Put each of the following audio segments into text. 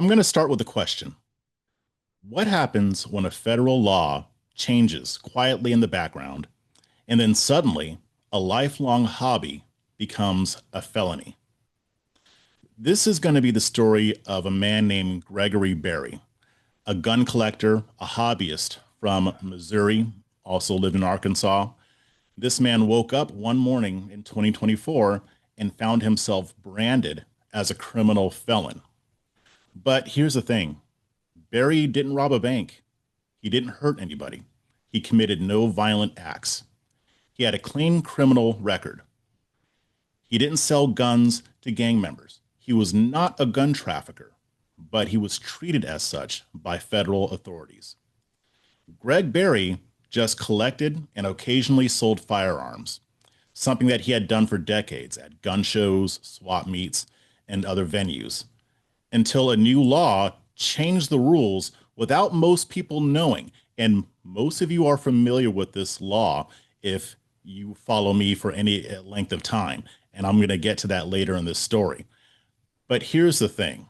I'm going to start with a question. What happens when a federal law changes quietly in the background and then suddenly a lifelong hobby becomes a felony? This is going to be the story of a man named Gregory Berry, a gun collector, a hobbyist from Missouri, also lived in Arkansas. This man woke up one morning in 2024 and found himself branded as a criminal felon. But here's the thing. Berry didn't rob a bank. He didn't hurt anybody. He committed no violent acts. He had a clean criminal record. He didn't sell guns to gang members. He was not a gun trafficker, but he was treated as such by federal authorities. Greg Berry just collected and occasionally sold firearms, something that he had done for decades at gun shows, swap meets, and other venues, until a new law changed the rules without most people knowing. And most of you are familiar with this law if you follow me for any length of time. And I'm going to get to that later in this story. But here's the thing.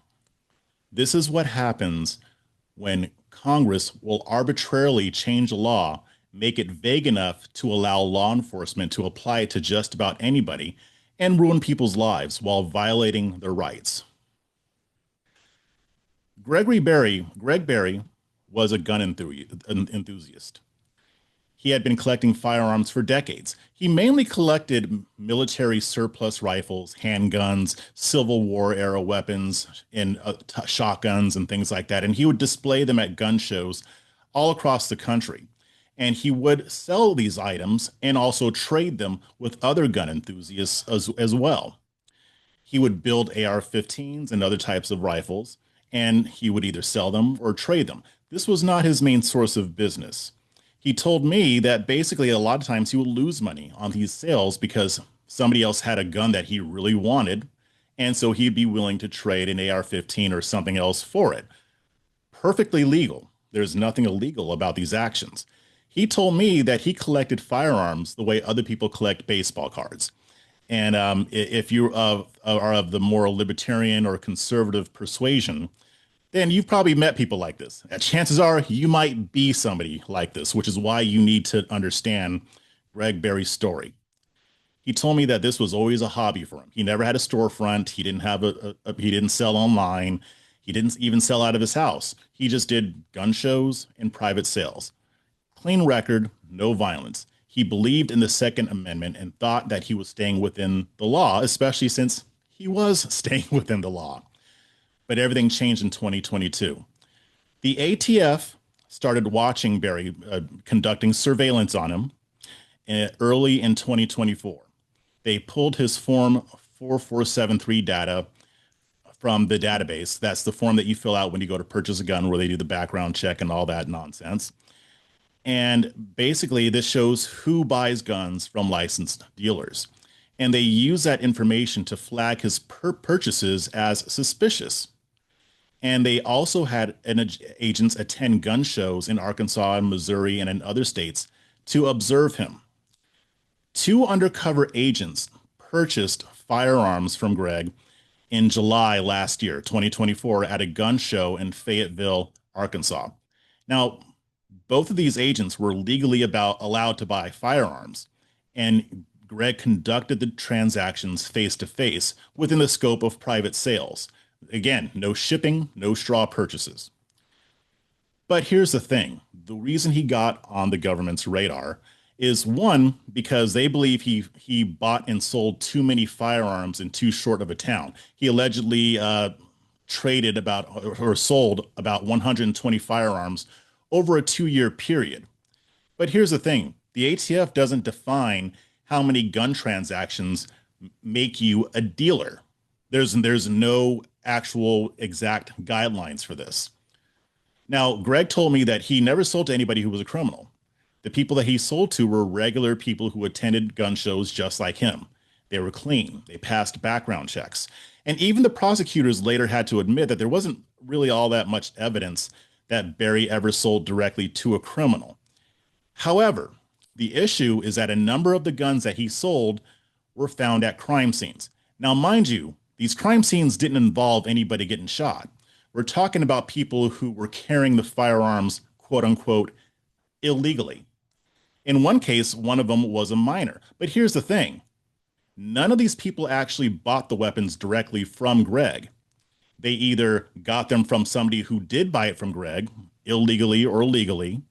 This is what happens when Congress will arbitrarily change a law, make it vague enough to allow law enforcement to apply it to just about anybody and ruin people's lives while violating their rights. Greg Berry was a gun enthusiast. He had been collecting firearms for decades. He mainly collected military surplus rifles, handguns, Civil War era weapons, and shotguns and things like that. And he would display them at gun shows all across the country. And he would sell these items and also trade them with other gun enthusiasts as well. He would build AR-15s and other types of rifles, and he would either sell them or trade them. This was not his main source of business. He told me that basically a lot of times he would lose money on these sales because somebody else had a gun that he really wanted, and so he'd be willing to trade an AR-15 or something else for it. Perfectly legal. There's nothing illegal about these actions. He told me that he collected firearms the way other people collect baseball cards. And if you are of the more libertarian or conservative persuasion, then you've probably met people like this. Chances are you might be somebody like this, which is why you need to understand Greg Berry's story. He told me that this was always a hobby for him. He never had a storefront. He didn't have he didn't sell online. He didn't even sell out of his house. He just did gun shows and private sales. Clean record, no violence. He believed in the Second Amendment and thought that he was staying within the law, especially since he was staying within the law. But everything changed in 2022. The ATF started watching Berry, conducting surveillance on him early in 2024. They pulled his Form 4473 data from the database. That's the form that you fill out when you go to purchase a gun, where they do the background check and all that nonsense. And basically, this shows who buys guns from licensed dealers. And they use that information to flag his purchases as suspicious. And they also had agents attend gun shows in Arkansas and Missouri and in other states to observe him. Two undercover agents purchased firearms from Greg in July last year, 2024, at a gun show in Fayetteville, Arkansas. Now, both of these agents were legally allowed to buy firearms, and Greg conducted the transactions face to face within the scope of private sales. Again, no shipping, no straw purchases. But here's the thing. The reason he got on the government's radar is, one, because they believe he bought and sold too many firearms in too short of a town. He allegedly traded about or sold about 120 firearms over a 2-year period. But here's the thing. The ATF doesn't define how many gun transactions make you a dealer. There's no actual exact guidelines for this. Now, Greg told me that he never sold to anybody who was a criminal. The people that he sold to were regular people who attended gun shows just like him. They were clean. They passed background checks. And even the prosecutors later had to admit that there wasn't really all that much evidence that Berry ever sold directly to a criminal. However, the issue is that a number of the guns that he sold were found at crime scenes. Now, mind you, these crime scenes didn't involve anybody getting shot, We're talking about people who were carrying the firearms, quote unquote, illegally. In one case, one of them was a minor. But here's the thing. None of these people actually bought the weapons directly from Greg. They either got them from somebody who did buy it from Greg, illegally or legally,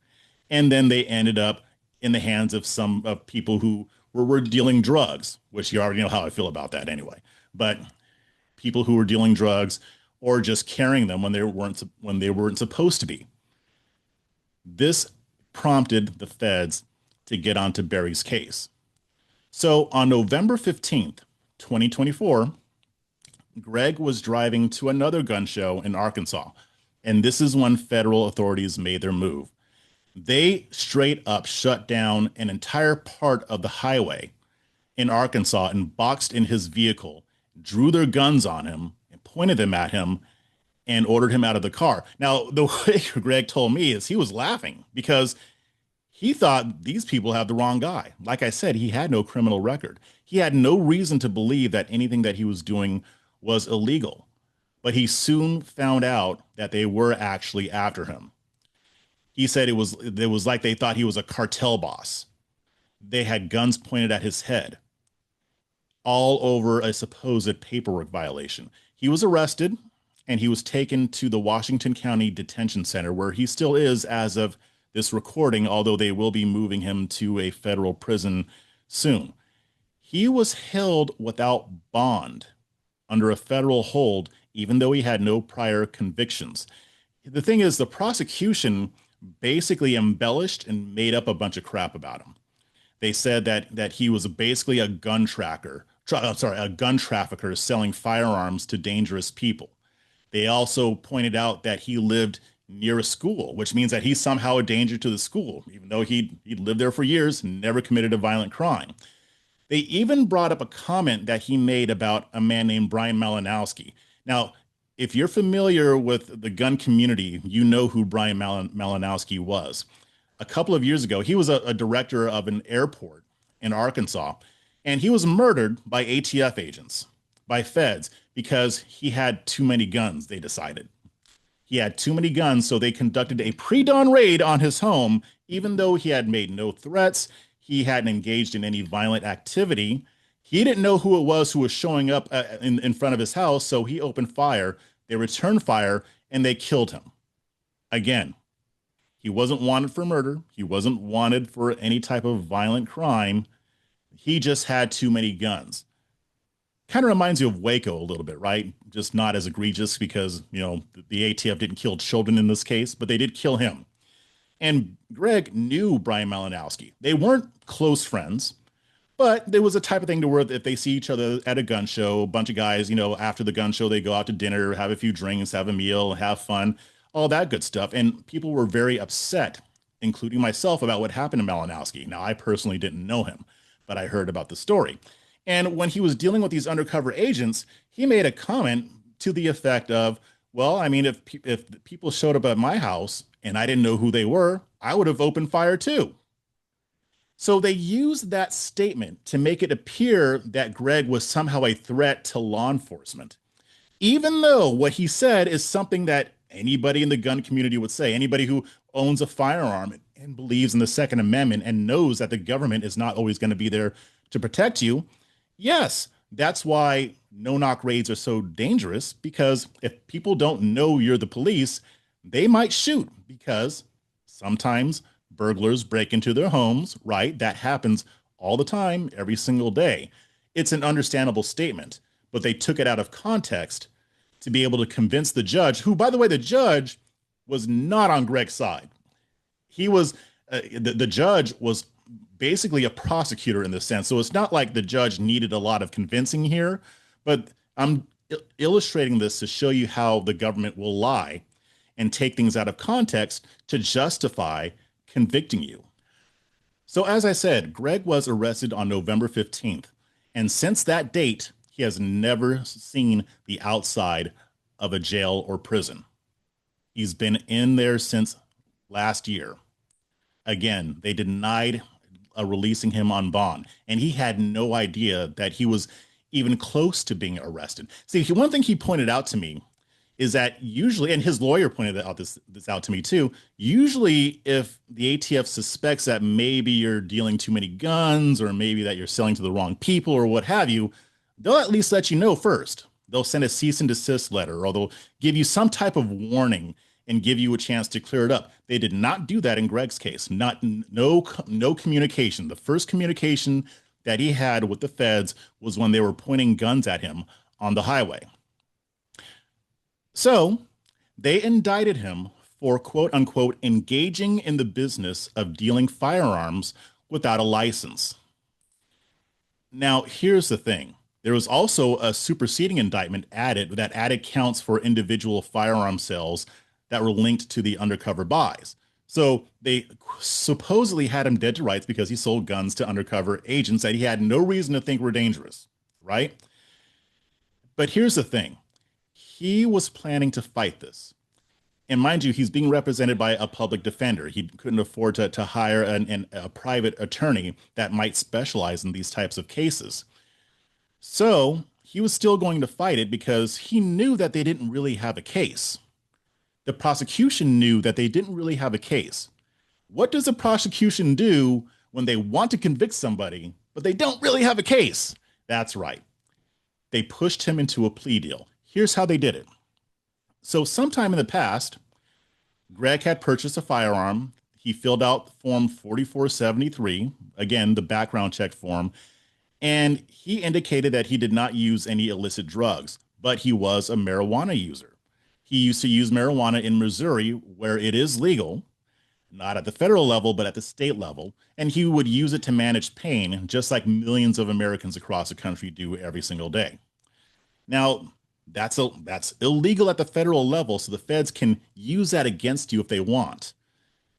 and then they ended up in the hands of some of people who were dealing drugs, which you already know how I feel about that anyway. But people who were dealing drugs or just carrying them when they weren't supposed to be. This prompted the feds to get onto Berry's case. So on November 15th, 2024, Greg was driving to another gun show in Arkansas, and this is when federal authorities made their move. They straight up shut down an entire part of the highway in Arkansas and boxed in his vehicle, drew their guns on him, and pointed them at him, and ordered him out of the car. Now, the way Greg told me is he was laughing because he thought these people had the wrong guy. Like I said, he had no criminal record. He had no reason to believe that anything that he was doing was illegal. But he soon found out that they were actually after him. He said it was like they thought he was a cartel boss. They had guns pointed at his head, all over a supposed paperwork violation. He was arrested and he was taken to the Washington County Detention Center, where he still is as of this recording, although they will be moving him to a federal prison soon. He was held without bond under a federal hold, even though he had no prior convictions. The thing is, the prosecution basically embellished and made up a bunch of crap about him. They said that he was basically a gun trafficker selling firearms to dangerous people. They also pointed out that he lived near a school, which means that he's somehow a danger to the school, even though he'd lived there for years and never committed a violent crime. They even brought up a comment that he made about a man named Brian Malinowski. Now, if you're familiar with the gun community, you know who Brian Malinowski was. A couple of years ago, he was a director of an airport in Arkansas, and he was murdered by ATF agents, by feds, because he had too many guns, they decided. He had too many guns, so they conducted a pre-dawn raid on his home, even though he had made no threats, he hadn't engaged in any violent activity. He didn't know who it was who was showing up in front of his house, so he opened fire. They returned fire, and they killed him. Again, he wasn't wanted for murder. He wasn't wanted for any type of violent crime. He just had too many guns. Kind of reminds you of Waco a little bit, right? Just not as egregious because, the ATF didn't kill children in this case, but they did kill him. And Greg knew Brian Malinowski. They weren't close friends, but there was a type of thing to where if they see each other at a gun show, a bunch of guys, after the gun show, they go out to dinner, have a few drinks, have a meal, have fun, all that good stuff. And people were very upset, including myself, about what happened to Malinowski. Now, I personally didn't know him, but I heard about the story. And when he was dealing with these undercover agents, he made a comment to the effect of, well, I mean, if people showed up at my house and I didn't know who they were, I would have opened fire too. So they used that statement to make it appear that Greg was somehow a threat to law enforcement, even though what he said is something that anybody in the gun community would say. Anybody who owns a firearm and believes in the Second Amendment and knows that the government is not always going to be there to protect you. Yes, that's why no-knock raids are so dangerous, because if people don't know you're the police, they might shoot, because sometimes burglars break into their homes, right? That happens all the time, every single day. It's an understandable statement, but they took it out of context to be able to convince the judge, who, by the way, the judge was not on Greg's side. He was, the judge was basically a prosecutor in this sense. So it's not like the judge needed a lot of convincing here, but I'm illustrating this to show you how the government will lie and take things out of context to justify convicting you. So as I said, Greg was arrested on November 15th. And since that date, he has never seen the outside of a jail or prison. He's been in there since last year. Again, they denied releasing him on bond, and he had no idea that he was even close to being arrested. See, one thing he pointed out to me is that usually, and his lawyer pointed this out to me too. Usually, if the ATF suspects that maybe you're dealing too many guns, or maybe that you're selling to the wrong people, or what have you, they'll at least let you know first. They'll send a cease and desist letter, or they'll give you some type of warning and give you a chance to clear it up. They did not do that in Greg's case. No communication. The first communication that he had with the feds was when they were pointing guns at him on the highway. So they indicted him for quote unquote engaging in the business of dealing firearms without a license. Now, here's the thing. There was also a superseding indictment added that added counts for individual firearm sales that were linked to the undercover buys. So they supposedly had him dead to rights because he sold guns to undercover agents that he had no reason to think were dangerous, right? But here's the thing. He was planning to fight this. And mind you, he's being represented by a public defender. He couldn't afford to hire a private attorney that might specialize in these types of cases. So he was still going to fight it because he knew that they didn't really have a case. The prosecution knew that they didn't really have a case. What does a prosecution do when they want to convict somebody, but they don't really have a case? That's right. They pushed him into a plea deal. Here's how they did it. So sometime in the past, Greg had purchased a firearm. He filled out form 4473, again, the background check form, and he indicated that he did not use any illicit drugs, but he was a marijuana user. He used to use marijuana in Missouri, where it is legal, not at the federal level, but at the state level, and he would use it to manage pain, just like millions of Americans across the country do every single day. Now, that's illegal at the federal level, so the feds can use that against you if they want.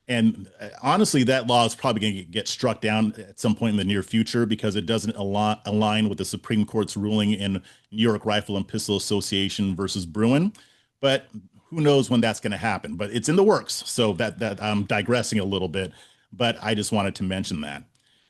And honestly, that law is probably going to get struck down at some point in the near future because it doesn't align with the Supreme Court's ruling in New York Rifle and Pistol Association versus Bruin. But who knows when that's going to happen? But it's in the works. So that I'm digressing a little bit, but I just wanted to mention that.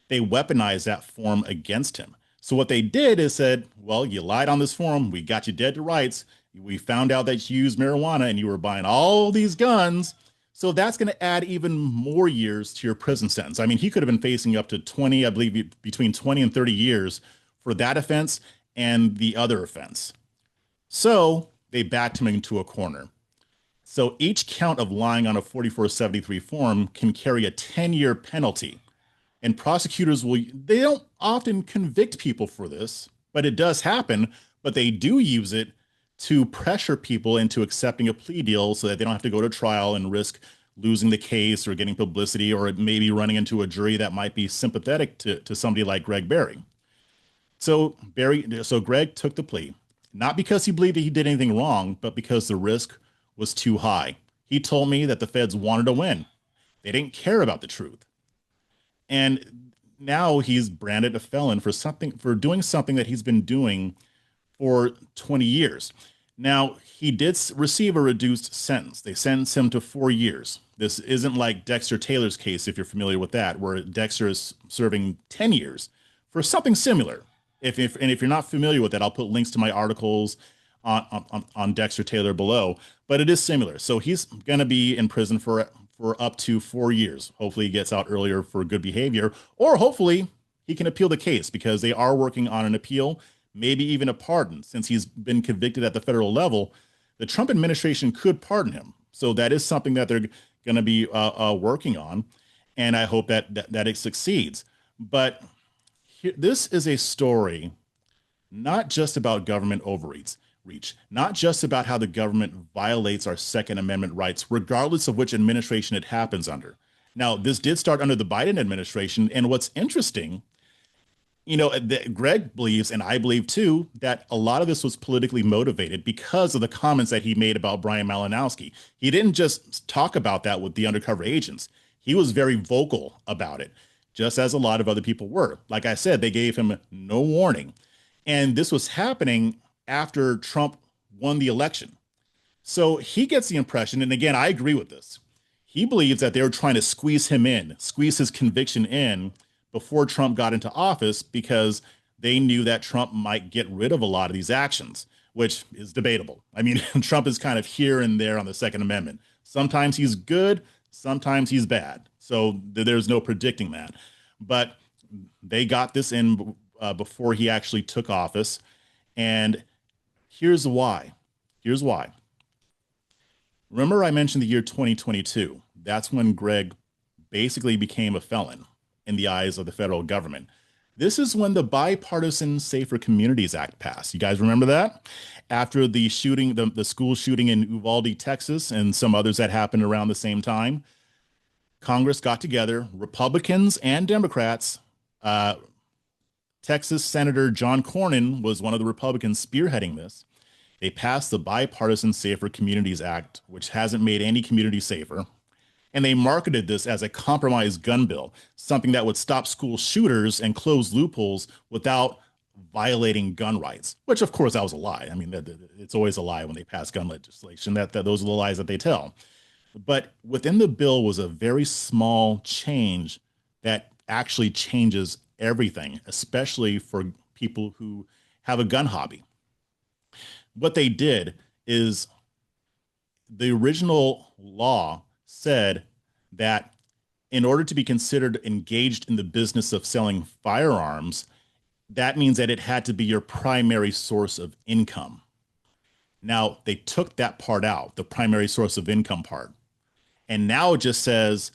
They weaponized that form against him. So what they did is said, well, you lied on this form. We got you dead to rights. We found out that you used marijuana and you were buying all these guns. So that's going to add even more years to your prison sentence. I mean, he could have been facing up to 20, I believe between 20 and 30 years for that offense and the other offense. So they backed him into a corner. So each count of lying on a 4473 form can carry a 10-year penalty. And prosecutors they don't often convict people for this, but it does happen. But they do use it to pressure people into accepting a plea deal so that they don't have to go to trial and risk losing the case or getting publicity or maybe running into a jury that might be sympathetic to somebody like Greg Berry. So Greg took the plea, not because he believed that he did anything wrong, but because the risk was too high. He told me that the feds wanted to win. They didn't care about the truth. And now he's branded a felon for doing something that he's been doing for 20 years. Now, he did receive a reduced sentence. They sentenced him to 4 years. This isn't like Dexter Taylor's case, if you're familiar with that, where Dexter is serving 10 years for something similar. If you're not familiar with that, I'll put links to my articles on Dexter Taylor below, but it is similar. So he's going to be in prison for up to 4 years. Hopefully he gets out earlier for good behavior, or hopefully he can appeal the case because they are working on an appeal, maybe even a pardon. Since he's been convicted at the federal level, the Trump administration could pardon him. So that is something that they're going to be working on. And I hope that it succeeds. But this is a story not just about government overreach, not just about how the government violates our Second Amendment rights, regardless of which administration it happens under. Now, this did start under the Biden administration. And what's interesting, Greg believes, and I believe too, that a lot of this was politically motivated because of the comments that he made about Brian Malinowski. He didn't just talk about that with the undercover agents. He was very vocal about it, just as a lot of other people were. Like I said, they gave him no warning. And this was happening after Trump won the election. So he gets the impression, and again, I agree with this. He believes that they were trying to squeeze his conviction in before Trump got into office because they knew that Trump might get rid of a lot of these actions, which is debatable. I mean, Trump is kind of here and there on the Second Amendment. Sometimes he's good, sometimes he's bad. So there's no predicting that. But they got this in before he actually took office. And here's why. Here's why. Remember, I mentioned the year 2022. That's when Greg basically became a felon in the eyes of the federal government. This is when the Bipartisan Safer Communities Act passed. You guys remember that? After the shooting, the school shooting in Uvalde, Texas, and some others that happened around the same time, Congress got together, Republicans and Democrats. Texas Senator John Cornyn was one of the Republicans spearheading this. They passed the Bipartisan Safer Communities Act, which hasn't made any community safer. And they marketed this as a compromise gun bill, something that would stop school shooters and close loopholes without violating gun rights, which of course that was a lie. I mean, it's always a lie when they pass gun legislation, that those are the lies that they tell. But within the bill was a very small change that actually changes everything, especially for people who have a gun hobby. What they did is the original law said that in order to be considered engaged in the business of selling firearms, that means that it had to be your primary source of income. Now, they took that part out, the primary source of income part. And now it just says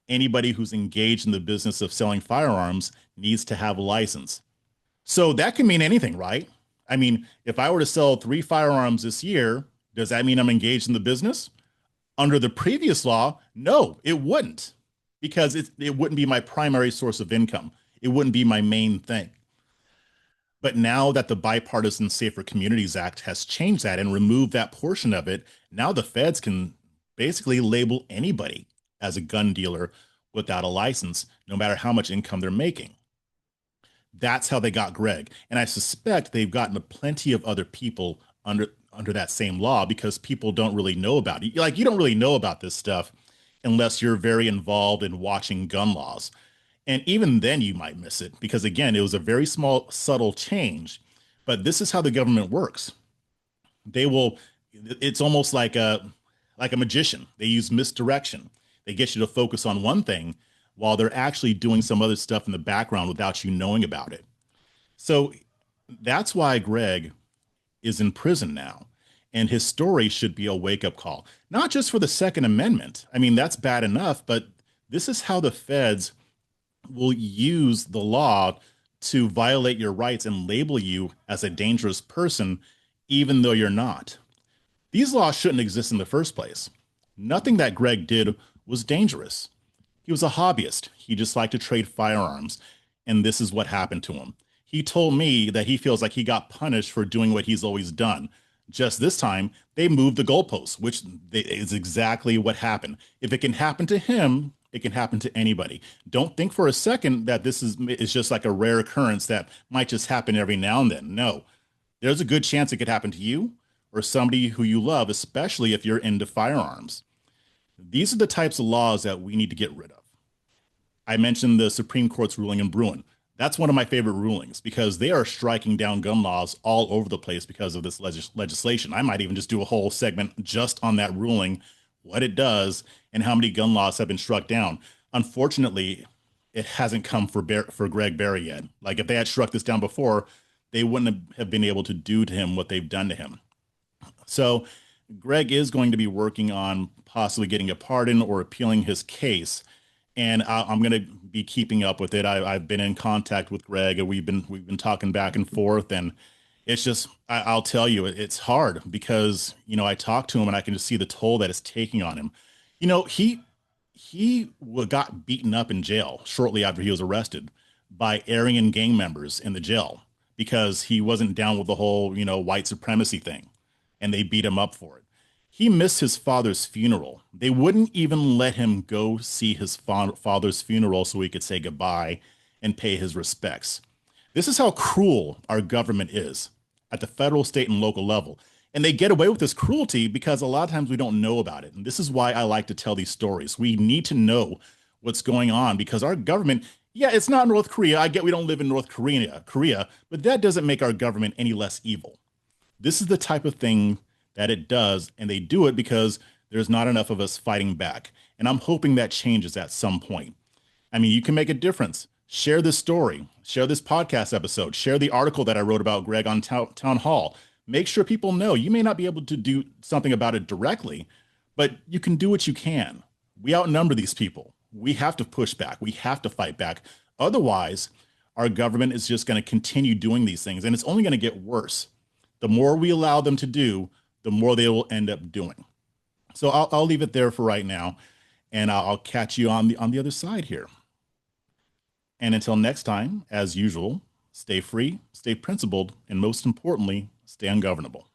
anybody who's engaged in the business of selling firearms needs to have a license. So that can mean anything, right? I mean, if I were to sell 3 firearms this year, does that mean I'm engaged in the business? Under the previous law, no, it wouldn't, because it wouldn't be my primary source of income. It wouldn't be my main thing. But now that the Bipartisan Safer Communities Act has changed that and removed that portion of it, now the feds can basically label anybody as a gun dealer without a license, no matter how much income they're making. That's how they got Greg. And I suspect they've gotten plenty of other people under that same law, because people don't really know about it. Like, you don't really know about this stuff unless you're very involved in watching gun laws. And even then you might miss it, because again, it was a very small, subtle change. But this is how the government works. It's almost like a magician. They use misdirection. They get you to focus on one thing while they're actually doing some other stuff in the background without you knowing about it. So that's why Greg is in prison now. And his story should be a wake-up call, not just for the Second Amendment. I mean, that's bad enough, but this is how the feds will use the law to violate your rights and label you as a dangerous person, even though you're not. These laws shouldn't exist in the first place. Nothing that Greg did was dangerous. He was a hobbyist. He just liked to trade firearms, and this is what happened to him. He told me that he feels like he got punished for doing what he's always done. Just this time, they moved the goalposts, which is exactly what happened. If it can happen to him, it can happen to anybody. Don't think for a second that this is just like a rare occurrence that might just happen every now and then. No, there's a good chance it could happen to you or somebody who you love, especially if you're into firearms. These are the types of laws that we need to get rid of. I mentioned the Supreme Court's ruling in Bruin. That's one of my favorite rulings, because they are striking down gun laws all over the place because of this legislation. I might even just do a whole segment just on that ruling, what it does, and how many gun laws have been struck down. Unfortunately, it hasn't come for Greg Berry yet. Like, if they had struck this down before, they wouldn't have been able to do to him what they've done to him. So Greg is going to be working on possibly getting a pardon or appealing his case. And I'm going to be keeping up with it. I've been in contact with Greg, and we've been talking back and forth. And it's just, I'll tell you, it's hard because, I talk to him and I can just see the toll that it's taking on him. He got beaten up in jail shortly after he was arrested by Aryan gang members in the jail because he wasn't down with the whole, white supremacy thing, and they beat him up for it. He missed his father's funeral. They wouldn't even let him go see his father's funeral so he could say goodbye and pay his respects. This is how cruel our government is at the federal, state, and local level. And they get away with this cruelty because a lot of times we don't know about it. And this is why I like to tell these stories. We need to know what's going on, because our government, yeah, it's not North Korea. I get we don't live in North Korea, but that doesn't make our government any less evil. This is the type of thing that it does, and they do it because there's not enough of us fighting back. And I'm hoping that changes at some point. I mean, you can make a difference. Share this story, share this podcast episode, share the article that I wrote about Greg on Town Hall. Make sure people know you may not be able to do something about it directly, but you can do what you can. We outnumber these people. We have to push back. We have to fight back. Otherwise, our government is just going to continue doing these things, and it's only going to get worse. The more we allow them to do, the more they will end up doing. So I'll leave it there for right now, and I'll catch you on the other side here. And until next time, as usual, stay free, stay principled, and most importantly, stay ungovernable.